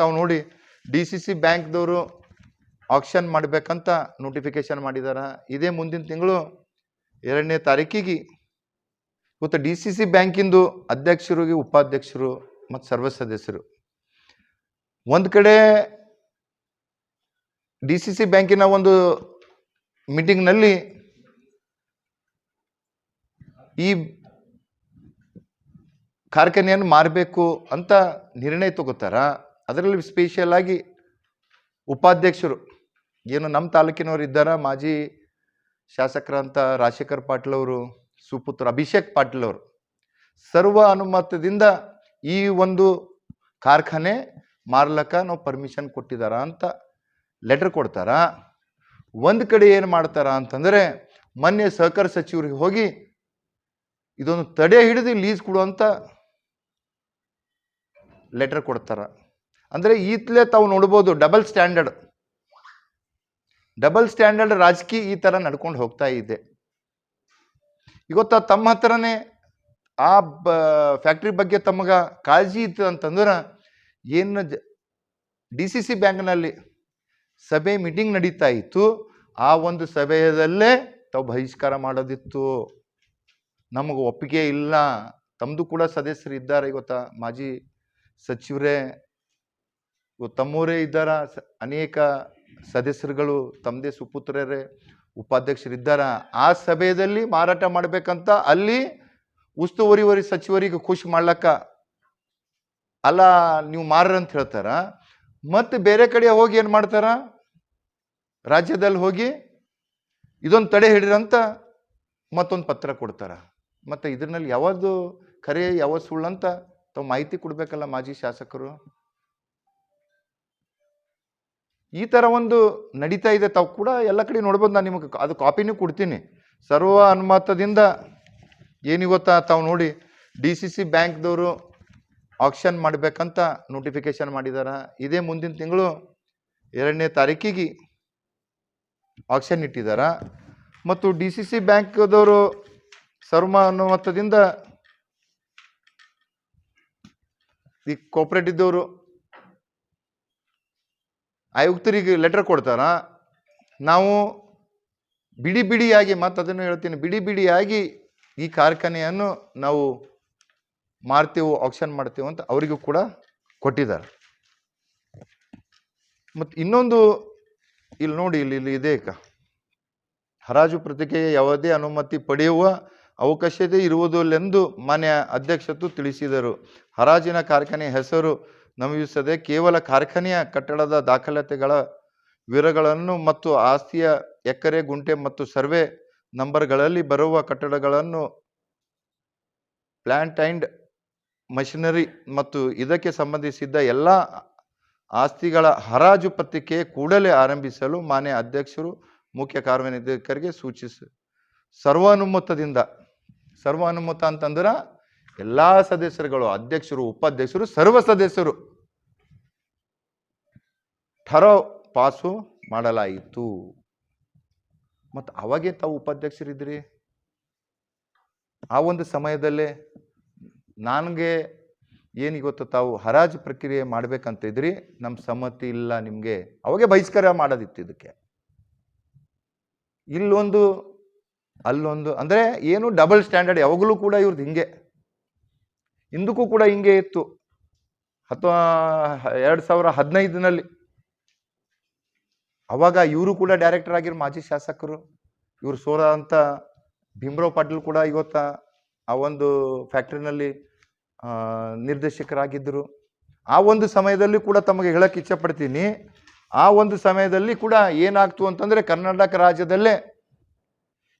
ತಾವು ನೋಡಿ DCC ಬ್ಯಾಂಕ್ದವರು action ಮಾಡಬೇಕಂತ ನೋಟಿಫಿಕೇಶನ್ ಮಾಡಿದಾರ. ಇದೇ ಮುಂದಿನ ತಿಂಗಳು 2ನೇ ತಾರೀಕಿಗೆ ಇವತ್ತು DCC ಬ್ಯಾಂಕಿಂದು ಅಧ್ಯಕ್ಷರಿಗೆ ಉಪಾಧ್ಯಕ್ಷರು ಮತ್ತು ಸರ್ವ ಸದಸ್ಯರು ಒಂದು ಕಡೆ DCC ಬ್ಯಾಂಕಿನ ಒಂದು ಮೀಟಿಂಗ್ನಲ್ಲಿ ಈ ಕಾರ್ಖಾನೆಯನ್ನು ಮಾರಬೇಕು ಅಂತ ನಿರ್ಣಯ ತಗೋತಾರ. ಅದರಲ್ಲಿ ಸ್ಪೆಷಲ್ ಆಗಿ ಉಪಾಧ್ಯಕ್ಷರು ಏನು ನಮ್ಮ ತಾಲೂಕಿನವರು ಇದ್ದಾರ, ಮಾಜಿ ಶಾಸಕರಂತ ರಾಜಶೇಖರ್ ಪಾಟೀಲ್ ಅವರು ಸುಪುತ್ರ ಅಭಿಷೇಕ್ ಪಾಟೀಲ್ ಅವರು ಸರ್ವ ಅನುಮತದಿಂದ ಈ ಒಂದು ಕಾರ್ಖಾನೆ ಮಾರ್ಲಕ್ಕ ನಾವು ಪರ್ಮಿಷನ್ ಕೊಟ್ಟಿದಾರ ಅಂತ ಲೆಟರ್ ಕೊಡ್ತಾರ. ಒಂದು ಕಡೆ ಏನು ಮಾಡ್ತಾರ ಅಂತಂದರೆ ಮೊನ್ನೆ ಸಹಕಾರ ಸಚಿವರಿಗೆ ಹೋಗಿ ಇದೊಂದು ತಡೆ ಹಿಡಿದು ಲೀಸ್ ಕೊಡುವಂತ ಲೆಟರ್ ಕೊಡ್ತಾರ. ಅಂದರೆ ಈತ್ಲೇ ತಾವು ನೋಡ್ಬೋದು ಡಬಲ್ ಸ್ಟ್ಯಾಂಡರ್ಡ್ ರಾಜಕೀಯ ಈ ಥರ ನಡ್ಕೊಂಡು ಹೋಗ್ತಾ ಇದೆ. ಇವತ್ತು ತಮ್ಮ ಹತ್ರನೇ ಆ ಫ್ಯಾಕ್ಟ್ರಿ ಬಗ್ಗೆ ತಮಗ ಕಾಳಜಿ ಇತ್ತು ಅಂತಂದ್ರೆ ಏನು DCC ಬ್ಯಾಂಕ್ನಲ್ಲಿ ಸಭೆ ಮೀಟಿಂಗ್ ನಡೀತಾ ಇತ್ತು, ಆ ಒಂದು ಸಭೆಯಲ್ಲೇ ತಾವು ಬಹಿಷ್ಕಾರ ಮಾಡೋದಿತ್ತು. ನಮಗೆ ಒಪ್ಪಿಗೆ ಇಲ್ಲ. ತಮ್ಮದು ಕೂಡ ಸದಸ್ಯರು ಇದ್ದಾರೆ. ಇವತ್ತ ಮಾಜಿ ಸಚಿವರೇ ತಮ್ಮವರೇ ಇದ್ದಾರ, ಅನೇಕ ಸದಸ್ಯರುಗಳು ತಮ್ಮದೇ ಸುಪುತ್ರರೇ ಉಪಾಧ್ಯಕ್ಷರಿದ್ದಾರ. ಆ ಸಭೆಯಲ್ಲಿ ಮಾರಾಟ ಮಾಡಬೇಕಂತ ಅಲ್ಲಿ ಉಸ್ತುವಾರಿ ಸಚಿವರಿಗೆ ಖುಷಿ ಮಾಡ್ಲಕ್ಕ ಅಲ್ಲ ನೀವು ಮಾರ್ರಿ ಅಂತ ಹೇಳ್ತಾರ. ಮತ್ತೆ ಬೇರೆ ಕಡೆ ಹೋಗಿ ಏನು ಮಾಡ್ತಾರ, ರಾಜ್ಯದಲ್ಲಿ ಹೋಗಿ ಇದೊಂದು ತಡೆ ಹಿಡಿರಂತ ಮತ್ತೊಂದು ಪತ್ರ ಕೊಡ್ತಾರ. ಮತ್ತು ಇದರಲ್ಲಿ ಯಾವುದು ಖರೆ ಯಾವುದು ಸುಳ್ಳು ಅಂತ ತಾವು ಮಾಹಿತಿ ಕೊಡ್ಬೇಕಲ್ಲ ಮಾಜಿ ಶಾಸಕರು. ಈ ಥರ ಒಂದು ನಡೀತಾ ಇದೆ. ತಾವು ಕೂಡ ಎಲ್ಲ ಕಡೆ ನೋಡ್ಬೋದು. ನಾನು ನಿಮಗೆ ಅದು ಕಾಪಿನೂ ಕೊಡ್ತೀನಿ. ಸರ್ವ ಅನುಮತದಿಂದ ಏನಿವತ್ತ ತಾವು ನೋಡಿ DCC ಬ್ಯಾಂಕ್ದವರು ಆಕ್ಷನ್ ಮಾಡಬೇಕಂತ ನೋಟಿಫಿಕೇಶನ್ ಮಾಡಿದಾರ. ಇದೇ ಮುಂದಿನ ತಿಂಗಳು 2ನೇ ತಾರೀಕಿಗೆ ಆಕ್ಷನ್ ಇಟ್ಟಿದ್ದಾರೆ. ಮತ್ತು DCC ಬ್ಯಾಂಕ್ದವರು ಸರ್ವ ಅನುಮತದಿಂದ ಈ ಕೋಆಪರೇಟಿವ್ದವರು ಆಯುಕ್ತರಿಗೆ ಲೆಟರ್ ಕೊಡ್ತಾರ. ನಾವು ಬಿಡಿಯಾಗಿ ಮತ್ತು ಅದನ್ನು ಹೇಳ್ತೀನಿ, ಬಿಡಿಯಾಗಿ ಈ ಕಾರ್ಖಾನೆಯನ್ನು ನಾವು ಮಾರ್ತೀವಿ, ಆಕ್ಷನ್ ಮಾಡ್ತೀವಿ ಅಂತ ಅವರಿಗೂ ಕೂಡ ಕೊಟ್ಟಿದ್ದಾರೆ. ಮತ್ತು ಇನ್ನೊಂದು ಇಲ್ಲಿ ನೋಡಿ, ಇಲ್ಲಿ ಇದೆ ಹರಾಜು ಪ್ರಕ್ರಿಯೆಗೆ ಯಾವುದೇ ಅನುಮತಿ ಪಡೆಯುವ ಅವಕಾಶತೆ ಇರುವುದಿಲ್ಲೆಂದು ಮಾನ್ಯ ಅಧ್ಯಕ್ಷರು ತಿಳಿಸಿದರು. ಹರಾಜಿನ ಕಾರ್ಖಾನೆ ಹೆಸರು ನಮೂದಿಸದೆ ಕೇವಲ ಕಾರ್ಖಾನೆಯ ಕಟ್ಟಡದ ದಾಖಲಾತಿಗಳ ವಿವರಗಳನ್ನು ಮತ್ತು ಆಸ್ತಿಯ ಎಕರೆ, ಗುಂಟೆ ಮತ್ತು ಸರ್ವೆ ನಂಬರ್ಗಳಲ್ಲಿ ಬರುವ ಕಟ್ಟಡಗಳನ್ನು, ಪ್ಲಾಂಟ್ ಆ್ಯಂಡ್ ಮಷಿನರಿ ಮತ್ತು ಇದಕ್ಕೆ ಸಂಬಂಧಿಸಿದ ಎಲ್ಲ ಆಸ್ತಿಗಳ ಹರಾಜು ಪ್ರಕ್ರಿಯೆ ಕೂಡಲೇ ಆರಂಭಿಸಲು ಮಾನ್ಯ ಅಧ್ಯಕ್ಷರು ಮುಖ್ಯ ಕಾರ್ಯನಿರ್ವಾಹಕರಿಗೆ ಸರ್ವಾನುಮತ ಅಂತಂದ್ರೆ ಎಲ್ಲ ಸದಸ್ಯರುಗಳು, ಅಧ್ಯಕ್ಷರು, ಉಪಾಧ್ಯಕ್ಷರು, ಸರ್ವ ಸದಸ್ಯರು ಠರಾವ್ ಪಾಸು ಮಾಡಲಾಯಿತು. ಮತ್ತು ಅವಾಗೇ ತಾವು ಉಪಾಧ್ಯಕ್ಷರಿದ್ರಿ. ಆ ಒಂದು ಸಮಯದಲ್ಲೇ ನನಗೆ ಏನಿಗೊತ್ತು, ತಾವು ಹರಾಜು ಪ್ರಕ್ರಿಯೆ ಮಾಡ್ಬೇಕಂತ ಇದ್ರಿ, ನಮ್ಮ ಸಮ್ಮತಿ ಇಲ್ಲ ನಿಮಗೆ, ಅವಾಗೆ ಬಹಿಷ್ಕಾರ ಮಾಡೋದಿತ್ತು. ಇದಕ್ಕೆ ಇಲ್ಲೊಂದು ಅಲ್ಲೊಂದು ಅಂದರೆ ಏನು ಡಬಲ್ ಸ್ಟ್ಯಾಂಡರ್ಡ್ ಯಾವಾಗಲೂ ಕೂಡ ಇವ್ರದ್ದು ಹಿಂಗೆ, ಹಿಂದಕ್ಕೂ ಕೂಡ ಹಿಂಗೆ ಇತ್ತು. 2015ನಲ್ಲಿ ಅವಾಗ ಇವರು ಕೂಡ ಡೈರೆಕ್ಟರ್ ಆಗಿರೋ ಮಾಜಿ ಶಾಸಕರು, ಇವರು ಸೋರ ಅಂತ ಭೀಮರಾವ್ ಪಾಟೀಲ್ ಕೂಡ ಇವತ್ತ ಆ ಒಂದು ಫ್ಯಾಕ್ಟ್ರಿನಲ್ಲಿ ನಿರ್ದೇಶಕರಾಗಿದ್ದರು. ಆ ಒಂದು ಸಮಯದಲ್ಲಿ ಕೂಡ ತಮಗೆ ಹೇಳಕ್ಕೆ ಇಚ್ಛಪಡ್ತೀನಿ, ಆ ಒಂದು ಸಮಯದಲ್ಲಿ ಕೂಡ ಏನಾಗ್ತು ಅಂತಂದರೆ ಕರ್ನಾಟಕ ರಾಜ್ಯದಲ್ಲೇ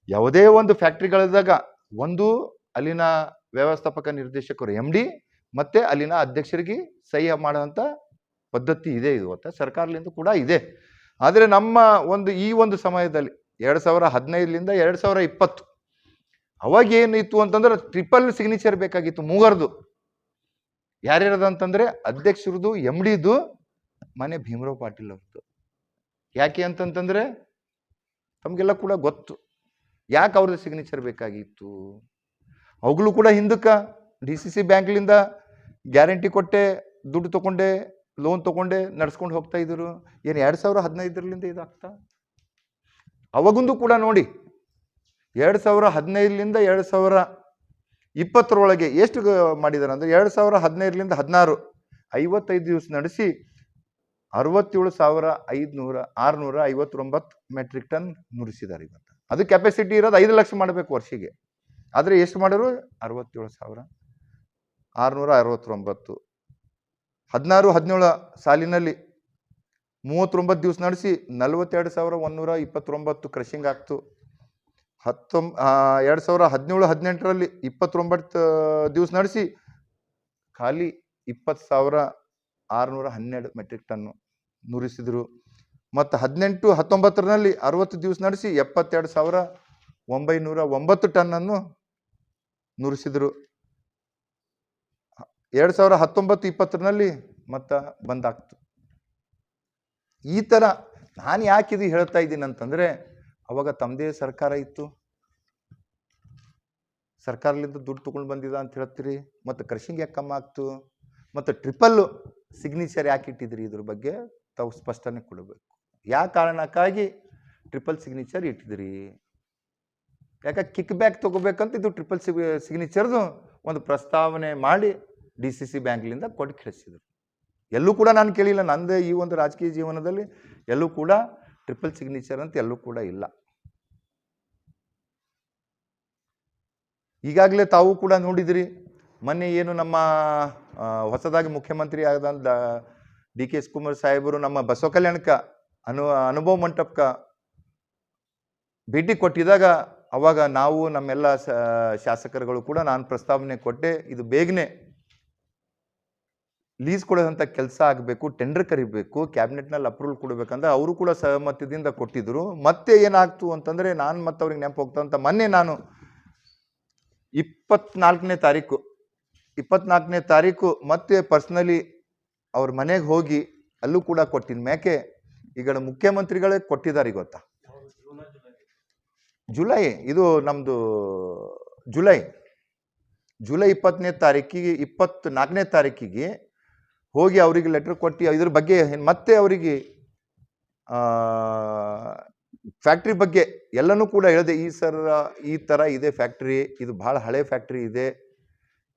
ಯಾವುದೇ ಒಂದು ಫ್ಯಾಕ್ಟ್ರಿಗಳಿದ್ದಾಗ ಒಂದು ಅಲ್ಲಿನ ವ್ಯವಸ್ಥಾಪಕ ನಿರ್ದೇಶಕರು MD ಮತ್ತು ಅಲ್ಲಿನ ಅಧ್ಯಕ್ಷರಿಗೆ ಸಹಿ ಮಾಡೋಂಥ ಪದ್ಧತಿ ಇದೆ. ಇವತ್ತು ಸರ್ಕಾರದಿಂದ ಕೂಡ ಇದೆ. ಆದರೆ ನಮ್ಮ ಈ ಒಂದು ಸಮಯದಲ್ಲಿ 2015ರಿಂದ 2020 ಅವಾಗ ಏನಿತ್ತು ಅಂತಂದ್ರೆ ಟ್ರಿಪಲ್ ಸಿಗ್ನೇಚರ್ ಬೇಕಾಗಿತ್ತು, ಮೂಗರ್ದು. ಯಾರ್ಯಾರದು ಅಂತಂದರೆ ಅಧ್ಯಕ್ಷರದು, MDದು, ಮನೆ ಭೀಮರಾವ್ ಪಾಟೀಲ್ ಅವ್ರದ್ದು. ಯಾಕೆ ಅಂತಂತಂದರೆ ತಮಗೆಲ್ಲ ಕೂಡ ಗೊತ್ತು ಯಾಕೆ ಅವ್ರದ್ದು ಸಿಗ್ನೇಚರ್ ಬೇಕಾಗಿತ್ತು. ಅವುಗಳು ಕೂಡ ಹಿಂದಕ್ಕೆ DCC ಬ್ಯಾಂಕ್ಲಿಂದ ಗ್ಯಾರಂಟಿ ಕೊಟ್ಟೆ ದುಡ್ಡು ತಗೊಂಡೆ ಲೋನ್ ತೊಗೊಂಡೇ ನಡ್ಸ್ಕೊಂಡು ಹೋಗ್ತಾ ಇದ್ರು. ಏನು 2015ರಿಂದ ಇದಾಗ್ತಾ? ಅವಾಗೊಂದು ಕೂಡ ನೋಡಿ 2015ರಿಂದ 2020 ಎಷ್ಟು ಮಾಡಿದಾರೆ ಅಂದರೆ 2015ರಿಂದ 16 55 ದಿವಸ ನಡೆಸಿ 67,659 ಮೆಟ್ರಿಕ್ ಟನ್ ನುರಿಸಿದ್ದಾರೆ ಇವತ್ತು. ಅದು ಕೆಪಾಸಿಟಿ ಇರೋದು 5 ಲಕ್ಷ ಮಾಡಬೇಕು ವರ್ಷಿಗೆ, ಆದರೆ ಎಷ್ಟು ಮಾಡಿದ್ರು 67,669. 16-17 ಸಾಲಿನಲ್ಲಿ 39 ದಿವಸ ನಡೆಸಿ 42,129 ಕ್ರಷಿಂಗ್ ಆಗ್ತು. 2017-18ರಲ್ಲಿ 29 ದಿವಸ ನಡೆಸಿ ಖಾಲಿ 20,612 ಮೆಟ್ರಿಕ್ ಟನ್ನು ನುರಿಸಿದ್ರು. ಮತ್ತು 18-19ರಲ್ಲಿ 60 ದಿವಸ ನಡೆಸಿ 72,909 ಟನ್ನನ್ನು ನುರಿಸಿದ್ರು. 2019-20ರಲ್ಲಿ ಮತ್ತೆ ಬಂದಾಗ್ತು. ಈ ಥರ ನಾನು ಯಾಕೆ ಇದು ಹೇಳ್ತಾ ಇದ್ದೀನಿ ಅಂತಂದರೆ, ಅವಾಗ ತಮ್ಮದೇ ಸರ್ಕಾರ ಇತ್ತು, ಸರ್ಕಾರದಿಂದ ದುಡ್ಡು ತೊಗೊಂಡು ಬಂದಿದ ಅಂತ ಹೇಳ್ತೀರಿ. ಮತ್ತು ಕ್ರಷಿಂಗ್ ಯಾಕೆ ಕಮ್ಮಿ ಆಗ್ತು, ಮತ್ತು ಟ್ರಿಪಲ್ ಸಿಗ್ನೇಚರ್ ಯಾಕೆ ಇಟ್ಟಿದ್ರಿ, ಇದ್ರ ಬಗ್ಗೆ ತಾವು ಸ್ಪಷ್ಟನೆ ಕೊಡಬೇಕು. ಯಾವ ಕಾರಣಕ್ಕಾಗಿ ಟ್ರಿಪಲ್ ಸಿಗ್ನೇಚರ್ ಇಟ್ಟಿದ್ರಿ? ಯಾಕೆ ಕಿಕ್ ಬ್ಯಾಕ್ ತೊಗೋಬೇಕಂತ ಇದು ಟ್ರಿಪಲ್ ಸಿಗ್ನೇಚರ್ದು ಒಂದು ಪ್ರಸ್ತಾವನೆ ಮಾಡಿ DCC ಬ್ಯಾಂಕ್ಲಿಂದ ಕೊಟ್ಟು ಕಳಿಸಿದ್ರು. ಎಲ್ಲೂ ಕೂಡ ನಾನು ಕೇಳಿಲ್ಲ, ನಂದು ಈ ಒಂದು ರಾಜಕೀಯ ಜೀವನದಲ್ಲಿ ಎಲ್ಲೂ ಕೂಡ ಟ್ರಿಪಲ್ ಸಿಗ್ನೇಚರ್ ಅಂತ ಎಲ್ಲೂ ಕೂಡ ಇಲ್ಲ. ಈಗಾಗಲೇ ತಾವು ಕೂಡ ನೋಡಿದಿರಿ, ಮೊನ್ನೆ ಏನು ನಮ್ಮ ಹೊಸದಾಗಿ ಮುಖ್ಯಮಂತ್ರಿ ಆದಂಥ DK ಶಿವಕುಮಾರ್ ಸಾಹೇಬರು ನಮ್ಮ ಬಸವ ಕಲ್ಯಾಣಕ್ಕೆ ಅನುಭವ ಮಂಟಪಕ್ಕೆ ಭೇಟಿ ಕೊಟ್ಟಿದಾಗ ಅವಾಗ ನಾವು ನಮ್ಮೆಲ್ಲ ಶಾಸಕರುಗಳು ಕೂಡ ನಾನು ಪ್ರಸ್ತಾವನೆ ಕೊಟ್ಟೆ, ಇದು ಬೇಗನೆ ಲೀಸ್ ಕೊಡೋದಂಥ ಕೆಲಸ ಆಗಬೇಕು, ಟೆಂಡರ್ ಕರಿಬೇಕು, ಕ್ಯಾಬಿನೆಟ್ನಲ್ಲಿ ಅಪ್ರೂವಲ್ ಕೊಡಬೇಕಂದ್ರೆ ಅವರು ಕೂಡ ಸಹಮತದಿಂದ ಕೊಟ್ಟಿದ್ರು. ಮತ್ತೆ ಏನಾಗ್ತು ಅಂತಂದರೆ, ನಾನು ಮತ್ತೆ ಅವ್ರಿಗೆ ನೆನಪು ಹೋಗ್ತಂತ ಮೊನ್ನೆ ನಾನು 24ನೇ ತಾರೀಕು ಮತ್ತೆ ಪರ್ಸ್ನಲಿ ಅವ್ರ ಮನೆಗೆ ಹೋಗಿ ಅಲ್ಲೂ ಕೂಡ ಕೊಟ್ಟಿನ ಮ್ಯಾಕೆ ಈಗ ಮುಖ್ಯಮಂತ್ರಿಗಳೇ ಕೊಟ್ಟಿದ್ದಾರೆ. ಗೊತ್ತಾ, ಜುಲೈ ಇದು ನಮ್ಮದು ಜುಲೈ 20ನೇ ತಾರೀಕಿಗೆ 24ನೇ ತಾರೀಕಿಗೆ ಹೋಗಿ ಅವರಿಗೆ ಲೆಟರ್ ಕೊಟ್ಟು ಇದ್ರ ಬಗ್ಗೆ ಮತ್ತೆ ಅವರಿಗೆ ಫ್ಯಾಕ್ಟ್ರಿ ಬಗ್ಗೆ ಎಲ್ಲನೂ ಕೂಡ ಹೇಳಿದೆ. ಈ ಥರ ಇದೆ ಫ್ಯಾಕ್ಟ್ರಿ, ಇದು ಭಾಳ ಹಳೆ ಫ್ಯಾಕ್ಟ್ರಿ ಇದೆ,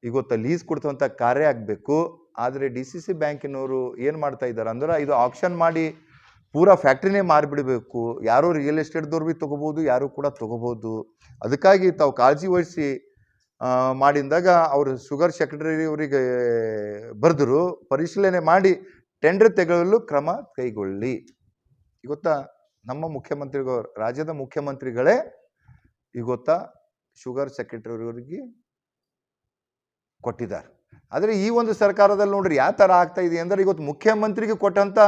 ಇವತ್ತು ಲೀಸ್ ಕೊಡ್ತಂಥ ಕಾರ್ಯ ಆಗಬೇಕು. ಆದರೆ DCC ಬ್ಯಾಂಕಿನವರು ಏನು ಮಾಡ್ತಾ ಇದ್ದಾರೆ ಅಂದ್ರೆ, ಇದು ಆಕ್ಷನ್ ಮಾಡಿ ಪೂರಾ ಫ್ಯಾಕ್ಟ್ರಿನೇ ಮಾರಿಬಿಡಬೇಕು, ಯಾರೋ ರಿಯಲ್ ಎಸ್ಟೇಟ್ದವ್ರು ಭೀ ತೊಗೋಬೋದು, ಯಾರು ಕೂಡ ತೊಗೋಬೋದು. ಅದಕ್ಕಾಗಿ ತಾವು ಕಾಳಜಿ ವಹಿಸಿ ಮಾಡಿದಾಗ ಅವರು ಶುಗರ್ ಸೆಕ್ರೆಟರಿ ಅವರಿಗೆ ಬರೆದರು, ಪರಿಶೀಲನೆ ಮಾಡಿ ಟೆಂಡರ್ ತೆಗೆಯಲು ಕ್ರಮ ಕೈಗೊಳ್ಳಿ. ಗೊತ್ತಾ, ನಮ್ಮ ಮುಖ್ಯಮಂತ್ರಿಗಳು, ರಾಜ್ಯದ ಮುಖ್ಯಮಂತ್ರಿಗಳೇ ಗೊತ್ತಾ ಶುಗರ್ ಸೆಕ್ರೆಟರಿಯವರಿಗೆ ಕೊಟ್ಟಿದ್ದಾರೆ. ಆದರೆ ಈ ಒಂದು ಸರ್ಕಾರದಲ್ಲಿ ನೋಡ್ರಿ ಯಾವ ಥರ ಆಗ್ತಾ ಇದೆ ಅಂದರೆ, ಇವತ್ತು ಮುಖ್ಯಮಂತ್ರಿಗೆ ಕೊಟ್ಟಂಥ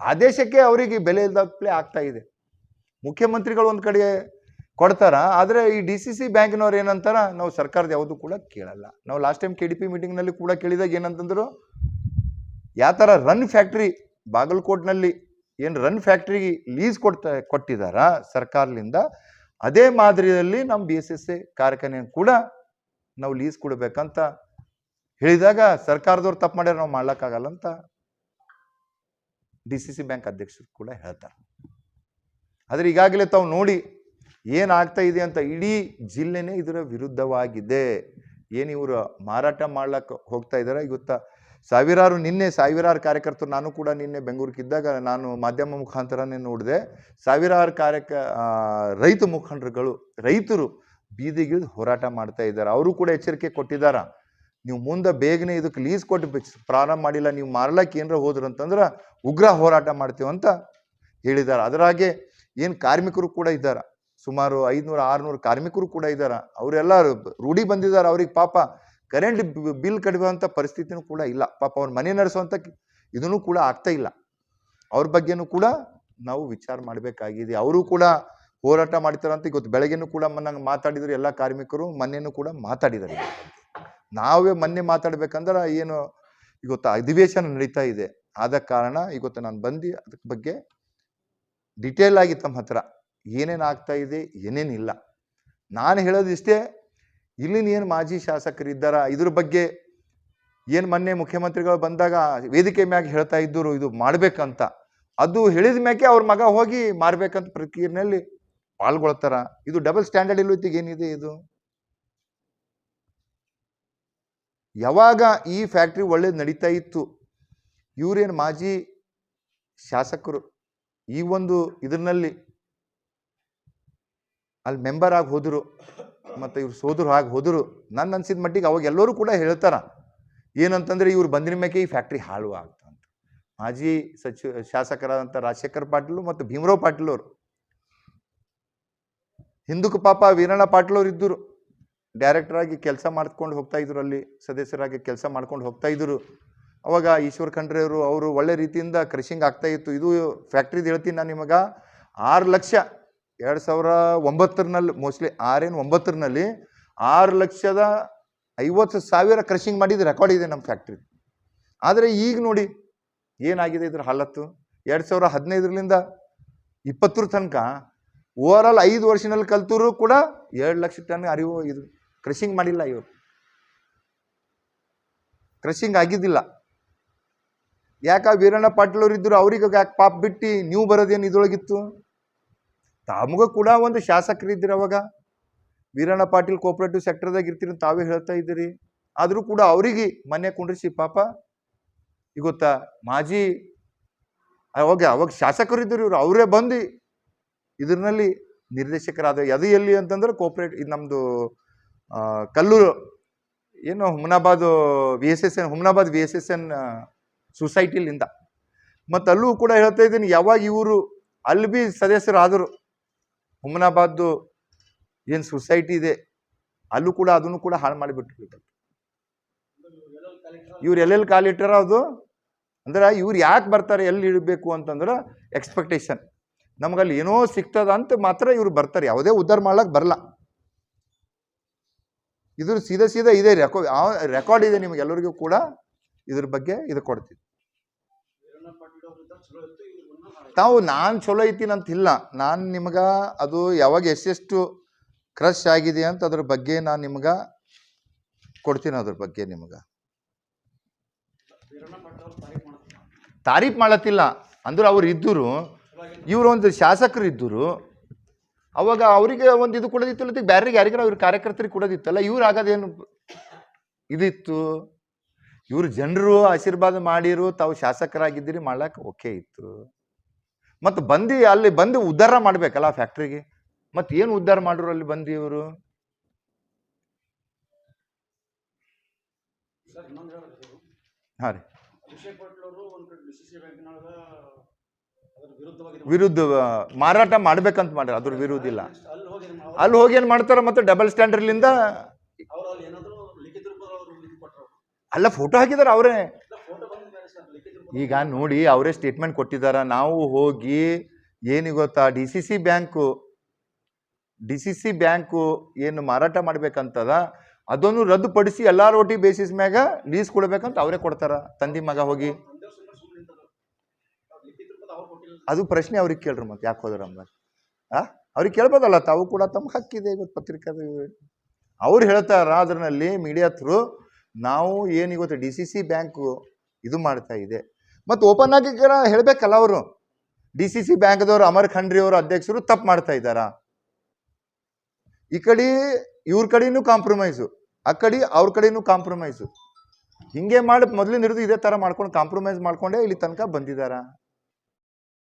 ಆದೇಶಕ್ಕೆ ಅವರಿಗೆ ಬೆಲೆ ಇಲ್ಲದಪ್ಲೆ ಆಗ್ತಾ ಇದೆ. ಮುಖ್ಯಮಂತ್ರಿಗಳು ಒಂದು ಕಡೆ ಕೊಡ್ತಾರ, ಆದರೆ ಈ DCC ಬ್ಯಾಂಕಿನವ್ರು ಏನಂತಾರ, ನಾವು ಸರ್ಕಾರದ ಯಾವುದು ಕೂಡ ಕೇಳಲ್ಲ. ನಾವು ಲಾಸ್ಟ್ ಟೈಮ್ KDP ಮೀಟಿಂಗ್ನಲ್ಲಿ ಕೂಡ ಕೇಳಿದಾಗ ಏನಂತಂದ್ರು, ಯಾವ ಥರ ರನ್ ಫ್ಯಾಕ್ಟ್ರಿ ಬಾಗಲಕೋಟ್ನಲ್ಲಿ ಏನು ರನ್ ಫ್ಯಾಕ್ಟ್ರಿಗೆ ಲೀಸ್ ಕೊಟ್ಟಿದಾರ ಸರ್ಕಾರದಿಂದ, ಅದೇ ಮಾದರಿಯಲ್ಲಿ ನಮ್ಮ BSSA ಕಾರ್ಖಾನೆ ಕೂಡ ನಾವು ಲೀಸ್ ಕೊಡಬೇಕಂತ ಹೇಳಿದಾಗ ಸರ್ಕಾರದವ್ರು ತಪ್ಪು ಮಾಡ್ಯಾರ, ನಾವು ಮಾಡ್ಲಿಕ್ಕಾಗಲ್ಲ ಅಂತ DCC ಬ್ಯಾಂಕ್ ಅಧ್ಯಕ್ಷರು ಕೂಡ ಹೇಳ್ತಾರೆ. ಆದರೆ ಈಗಾಗಲೇ ತಾವು ನೋಡಿ ಏನಾಗ್ತಾ ಇದೆ ಅಂತ, ಇಡೀ ಜಿಲ್ಲೆನೇ ಇದರ ವಿರುದ್ಧವಾಗಿದೆ. ಏನು ಇವರು ಮಾರಾಟ ಮಾಡ್ಲಕ್ಕೆ ಹೋಗ್ತಾ ಇದ್ದಾರೆ. ಇವತ್ತು ಸಾವಿರಾರು ಕಾರ್ಯಕರ್ತರು, ನಾನು ಕೂಡ ನಿನ್ನೆ ಬೆಂಗಳೂರಿಗಿದ್ದಾಗ ನಾನು ಮಾಧ್ಯಮ ಮುಖಾಂತರನೇ ನೋಡಿದೆ, ಸಾವಿರಾರು ರೈತ ಮುಖಂಡರುಗಳು, ರೈತರು ಬೀದಿಗಿಳಿದು ಹೋರಾಟ ಮಾಡ್ತಾ ಇದ್ದಾರೆ. ಅವರು ಕೂಡ ಎಚ್ಚರಿಕೆ ಕೊಟ್ಟಿದ್ದಾರೆ, ನೀವು ಮುಂದೆ ಬೇಗನೆ ಇದಕ್ಕೆ ಲೀಸ್ ಕೊಟ್ಟು ಪ್ರಾರಂಭ ಮಾಡಿಲ್ಲ, ನೀವು ಮಾರ್ಲಕ್ಕೆ ಏನಾರ ಹೋದ್ರು ಅಂತಂದ್ರೆ ಉಗ್ರ ಹೋರಾಟ ಮಾಡ್ತೀವಂತ ಹೇಳಿದ್ದಾರೆ. ಅದರಾಗೆ ಏನು ಕಾರ್ಮಿಕರು ಕೂಡ ಇದ್ದಾರೆ, ಸುಮಾರು 500-600 ಕಾರ್ಮಿಕರು ಕೂಡ ಇದ್ದಾರೆ. ಅವರೆಲ್ಲ ರೂಢಿ ಬಂದಿದ್ದಾರೆ, ಅವ್ರಿಗೆ ಪಾಪ ಕರೆಂಟ್ ಬಿಲ್ ಕಡಿಯುವಂಥ ಪರಿಸ್ಥಿತಿನೂ ಕೂಡ ಇಲ್ಲ. ಪಾಪ ಅವ್ರ ಮನೆ ನಡೆಸುವಂಥ ಇದನ್ನು ಕೂಡ ಆಗ್ತಾ ಇಲ್ಲ. ಅವ್ರ ಬಗ್ಗೆನೂ ಕೂಡ ನಾವು ವಿಚಾರ ಮಾಡಬೇಕಾಗಿದೆ. ಅವರು ಕೂಡ ಹೋರಾಟ ಮಾಡ್ತಾರಂತ ಇವತ್ತು ಬೆಳಗ್ಗೆನೂ ಕೂಡ ನಂಗೆ ಮಾತಾಡಿದ್ರು ಎಲ್ಲ ಕಾರ್ಮಿಕರು, ಮೊನ್ನೆನೂ ಕೂಡ ಮಾತಾಡಿದ್ದಾರೆ. ನಾವೇ ಮೊನ್ನೆ ಮಾತಾಡ್ಬೇಕಂದ್ರೆ ಏನು ಇವತ್ತು ಅಧಿವೇಶನ ನಡೀತಾ ಇದೆ, ಆದ ಕಾರಣ ಇವತ್ತು ನಾನು ಬಂದು ಅದಕ್ಕೆ ಬಗ್ಗೆ ಡಿಟೇಲ್ ಆಗಿ ತಮ್ಮ ಹತ್ರ ಏನೇನು ಆಗ್ತಾ ಇದೆ ಏನೇನಿಲ್ಲ ನಾನು ಹೇಳೋದಿಷ್ಟೇ. ಇಲ್ಲಿನ ಏನು ಮಾಜಿ ಶಾಸಕರಿದ್ದಾರ ಇದ್ರ ಬಗ್ಗೆ ಏನು ಮೊನ್ನೆ ಮುಖ್ಯಮಂತ್ರಿಗಳು ಬಂದಾಗ ವೇದಿಕೆ ಮ್ಯಾಗ ಹೇಳ್ತಾ ಇದ್ದರು ಇದು ಮಾಡ್ಬೇಕಂತ, ಅದು ಹೇಳಿದ ಮ್ಯಾಕೆ ಅವ್ರ ಮಗ ಹೋಗಿ ಮಾರ್ಬೇಕಂತ ಪ್ರಕ್ರಿಯೆಯಲ್ಲಿ ಪಾಲ್ಗೊಳ್ತಾರ. ಇದು ಡಬಲ್ ಸ್ಟ್ಯಾಂಡರ್ಡ್ ಇಲ್ಲೋತ್ತಿಗೆ ಏನಿದೆ ಇದು? ಯಾವಾಗ ಈ ಫ್ಯಾಕ್ಟ್ರಿ ಒಳ್ಳೇದು ನಡೀತಾ ಇತ್ತು, ಇವರೇನು ಮಾಜಿ ಶಾಸಕರು ಈ ಒಂದು ಇದರಲ್ಲಿ ಅಲ್ಲಿ ಮೆಂಬರ್ ಆಗಿ ಹೋದರು ಮತ್ತು ಇವ್ರು ಸೋದರು ಆಗಿ ಹೋದರು. ನನ್ನ ಅನ್ಸಿದ ಮಟ್ಟಿಗೆ ಅವಾಗ ಎಲ್ಲರೂ ಕೂಡ ಹೇಳ್ತಾರ ಏನಂತಂದ್ರೆ ಇವ್ರು ಬಂದಿನ ಮೇಕೆ ಈ ಫ್ಯಾಕ್ಟ್ರಿ ಹಾಳು ಆಗ್ತಂತ. ಮಾಜಿ ಶಾಸಕರಾದಂಥ ರಾಜಶೇಖರ್ ಪಾಟೀಲ್ ಮತ್ತು ಭೀಮರಾವ್ ಪಾಟೀಲ್ ಅವರು, ಹಿಂದಕ್ಕೆ ಪಾಪ ವೀರಣ್ಣ ಪಾಟೀಲ್ ಅವರು ಇದ್ದರು, ಡೈರೆಕ್ಟರ್ ಆಗಿ ಕೆಲಸ ಮಾಡ್ಕೊಂಡು ಹೋಗ್ತಾ ಇದ್ರು, ಅಲ್ಲಿ ಸದಸ್ಯರಾಗಿ ಕೆಲಸ ಮಾಡ್ಕೊಂಡು ಹೋಗ್ತಾ ಇದ್ರು. ಅವಾಗ ಈಶ್ವರ್ ಖಂಡ್ರೆ ಅವರು ಒಳ್ಳೆ ರೀತಿಯಿಂದ ಕ್ರಷಿಂಗ್ ಆಗ್ತಾ ಇತ್ತು. ಇದು ಫ್ಯಾಕ್ಟ್ರಿದು ಹೇಳ್ತೀನಿ ನಾನು ನಿಮಗೆ, 6 ಲಕ್ಷ 2009 ಮೋಸ್ಟ್ಲಿ 6-9 6,50,000 ಕ್ರಷಿಂಗ್ ಮಾಡಿದ ರೆಕಾರ್ಡ್ ಇದೆ ನಮ್ಮ ಫ್ಯಾಕ್ಟ್ರಿ. ಆದರೆ ಈಗ ನೋಡಿ ಏನಾಗಿದೆ ಇದ್ರ ಹಾಲತ್ತು. 2015ರಿಂದ 20 ತನಕ ಓವರ್ ಆಲ್ 5 ವರ್ಷನಲ್ಲಿ ಕಲ್ತರು ಕೂಡ 2 ಲಕ್ಷ ಟನ್ ಅರಿವು ಇದು ಕ್ರಷಿಂಗ್ ಮಾಡಿಲ್ಲ. ಇವರು ಕ್ರಷಿಂಗ್ ಆಗಿದ್ದಿಲ್ಲ. ಯಾಕ ವೀರಣ್ಣ ಪಾಟೀಲ್ ಅವರು ಇದ್ದರು, ಅವ್ರಿಗೆ ಯಾಕೆ ಪಾಪ ಬಿಟ್ಟು ನೀವು ಬರೋದೇನು ಇದ್ರೊಳಗಿತ್ತು? ತಮಗ ಕೂಡ ಒಂದು ಶಾಸಕರಿದ್ದೀರಿ. ಅವಾಗ ವೀರಣ್ಣ ಪಾಟೀಲ್ ಕೋಆಪರೇಟಿವ್ ಸೆಕ್ಟರ್ದಾಗ ಇರ್ತೀರಿ ತಾವೇ ಹೇಳ್ತಾ ಇದ್ದೀರಿ. ಆದರೂ ಕೂಡ ಅವರಿಗೆ ಮನೆ ಕುಂಡ್ರಿಸಿ ಪಾಪ ಈಗ ಗೊತ್ತಾ ಮಾಜಿ ಅವಾಗ ಶಾಸಕರು ಇದ್ದರು ಇವರು, ಅವರೇ ಬಂದು ಇದರಲ್ಲಿ ನಿರ್ದೇಶಕರಾದ ಅದು ಎಲ್ಲಿ ಅಂತಂದ್ರೆ ಕೋಆಪರೇಟ್ ಇದು ನಮ್ಮದು ಕಲ್ಲೂರು ಏನು ಹುಮನಾಬಾದ್ VSSN ಸೊಸೈಟಿಲಿಂದ. ಮತ್ತು ಅಲ್ಲೂ ಕೂಡ ಹೇಳ್ತಾ ಇದ್ದೀನಿ, ಯಾವಾಗ ಇವರು ಅಲ್ಲಿ ಭೀ ಸದಸ್ಯರಾದರು, ಹುಮನಾಬಾದ್ದು ಏನು ಸೊಸೈಟಿ ಇದೆ ಅಲ್ಲೂ ಕೂಡ ಅದನ್ನು ಕೂಡ ಹಾಳು ಮಾಡಿಬಿಟ್ರು. ಇವ್ರು ಎಲ್ಲೆಲ್ಲಿ ಕಾಲಿಟ್ಟಾರ ಅದು ಅಂದ್ರೆ ಇವ್ರು ಯಾಕೆ ಬರ್ತಾರೆ, ಎಲ್ಲಿ ಇಡಬೇಕು ಅಂತಂದ್ರೆ ಎಕ್ಸ್ಪೆಕ್ಟೇಷನ್ ನಮಗಲ್ಲಿ ಏನೋ ಸಿಗ್ತದ ಅಂತ ಮಾತ್ರ ಇವ್ರು ಬರ್ತಾರೆ, ಯಾವುದೇ ಉದ್ಧಾರ ಮಾಡ್ಲಿಕ್ಕೆ ಬರಲ್ಲ. ಇದ್ರ ಸೀದಾ ಇದೆ ರೆಕಾರ್ಡ್ ಇದೆ ನಿಮಗೆಲ್ಲರಿಗೂ ಕೂಡ ಇದ್ರ ಬಗ್ಗೆ ಇದು ಕೊಡ್ತೀವಿ. ನಾನು ಚಲೋ ಐತೀನಿ ಅಂತಿಲ್ಲ, ನಾನು ನಿಮ್ಗೆ ಅದು ಯಾವಾಗ ಎಷ್ಟೆಷ್ಟು ಕ್ರಶ್ ಆಗಿದೆ ಅಂತ ಅದ್ರ ಬಗ್ಗೆ ನಾನು ನಿಮ್ಗೆ ಕೊಡ್ತೀನಿ. ಅದ್ರ ಬಗ್ಗೆ ನಿಮ್ಗೆ ತಾರೀಫ್ ಮಾಡತ್ತಿಲ್ಲ ಅಂದ್ರೆ ಅವ್ರು ಇದ್ದರು, ಇವರು ಒಂದು ಶಾಸಕರು ಇದ್ದರು. ಅವಾಗ ಅವರಿಗೆ ಒಂದು ಇದು ಕೊಡೋದಿತ್ತು, ಬೇರೆಗೆ ಯಾರಿಗಾರ ಅವ್ರ ಕಾರ್ಯಕರ್ತರಿಗೆ ಕೊಡೋದಿತ್ತಲ್ಲ. ಇವ್ರು ಆಗೋದೇನು ಇದಿತ್ತು, ಇವ್ರು ಜನರು ಆಶೀರ್ವಾದ ಮಾಡಿರು, ತಾವು ಶಾಸಕರಾಗಿದ್ದೀರಿ ಮಾಡ್ಲಿಕ್ಕೆ ಓಕೆ ಇತ್ತು. ಮತ್ತು ಅಲ್ಲಿ ಬಂದು ಉದ್ಧಾರ ಮಾಡ್ಬೇಕಲ್ಲ ಆ ಫ್ಯಾಕ್ಟ್ರಿಗೆ. ಮತ್ತು ಏನು ಉದ್ಧಾರ ಮಾಡ್ರು ಅಲ್ಲಿ ಬಂದು ಇವರು? ಹಾಂ ರೀ, ವಿರುದ್ಧ ಮಾರಾಟ ಮಾಡ್ಬೇಕಂತ ಮಾಡ್ಯಾರ, ಅದ್ರ ವಿರುದ್ಧ ಇಲ್ಲ. ಅಲ್ಲಿ ಹೋಗಿ ಏನು ಮಾಡ್ತಾರ, ಮತ್ತೆ ಡಬಲ್ ಸ್ಟ್ಯಾಂಡರ್ಡ್ಲಿಂದ ಅಲ್ಲ ಫೋಟೋ ಹಾಕಿದಾರ ಅವರೇ. ಈಗ ನೋಡಿ ಅವರೇ ಸ್ಟೇಟ್ಮೆಂಟ್ ಕೊಟ್ಟಿದ್ದಾರ. ನಾವು ಹೋಗಿ ಏನು ಗೊತ್ತಾ, ಡಿ.ಸಿ.ಸಿ ಬ್ಯಾಂಕು ಏನು ಮಾರಾಟ ಮಾಡ್ಬೇಕಂತದ ಅದನ್ನು ರದ್ದುಪಡಿಸಿ ಎಲ್ಲಾರ ಒಟ್ಟಿ ಬೇಸಿಸ್ ಮ್ಯಾಗ ಲೀಸ್ ಕೊಡ್ಬೇಕಂತ ಅವರೇ ಕೊಡ್ತಾರ. ತಂದಿ ಮಗ ಹೋಗಿ ಅದು ಪ್ರಶ್ನೆ ಅವ್ರಿಗೆ ಕೇಳ್ರಿ, ಮತ್ತೆ ಯಾಕೆ ಹೋದ್ರ ಅವ್ರಿಗೆ ಕೇಳ್ಬೋದಲ್ಲ, ತಾವು ಕೂಡ ತಮ್ಮ ಹಕ್ಕಿದೆ. ಇವತ್ತು ಪತ್ರಿಕಾದ ಅವ್ರು ಹೇಳ್ತಾರ ಅದರಲ್ಲಿ ಮೀಡಿಯಾ ಥ್ರೂ, ನಾವು ಏನು ಇವತ್ತು ಡಿ.ಸಿ.ಸಿ ಬ್ಯಾಂಕು ಇದು ಮಾಡ್ತಾ ಇದೆ. ಮತ್ತು ಓಪನ್ ಆಗಿ ಹೇಳ್ಬೇಕಲ್ಲ, ಅವರು ಡಿ.ಸಿ.ಸಿ ಬ್ಯಾಂಕ್ದವರು ಅಮರ್ ಖಂಡ್ರಿ ಅವರು ಅಧ್ಯಕ್ಷರು ತಪ್ಪು ಮಾಡ್ತಾ ಇದ್ದಾರಾ? ಈ ಕಡೆ ಇವ್ರ ಕಡೆನೂ ಕಾಂಪ್ರಮೈಸು, ಆ ಕಡೆ ಅವ್ರ ಕಡೆನೂ ಕಾಂಪ್ರಮೈಸು. ಹಿಂಗೆ ಮಾಡಿ ಮೊದಲಿನ ಹಿಡಿದು ಇದೇ ಥರ ಮಾಡ್ಕೊಂಡು ಕಾಂಪ್ರಮೈಸ್ ಮಾಡ್ಕೊಂಡೇ ಇಲ್ಲಿ ತನಕ ಬಂದಿದ್ದಾರ.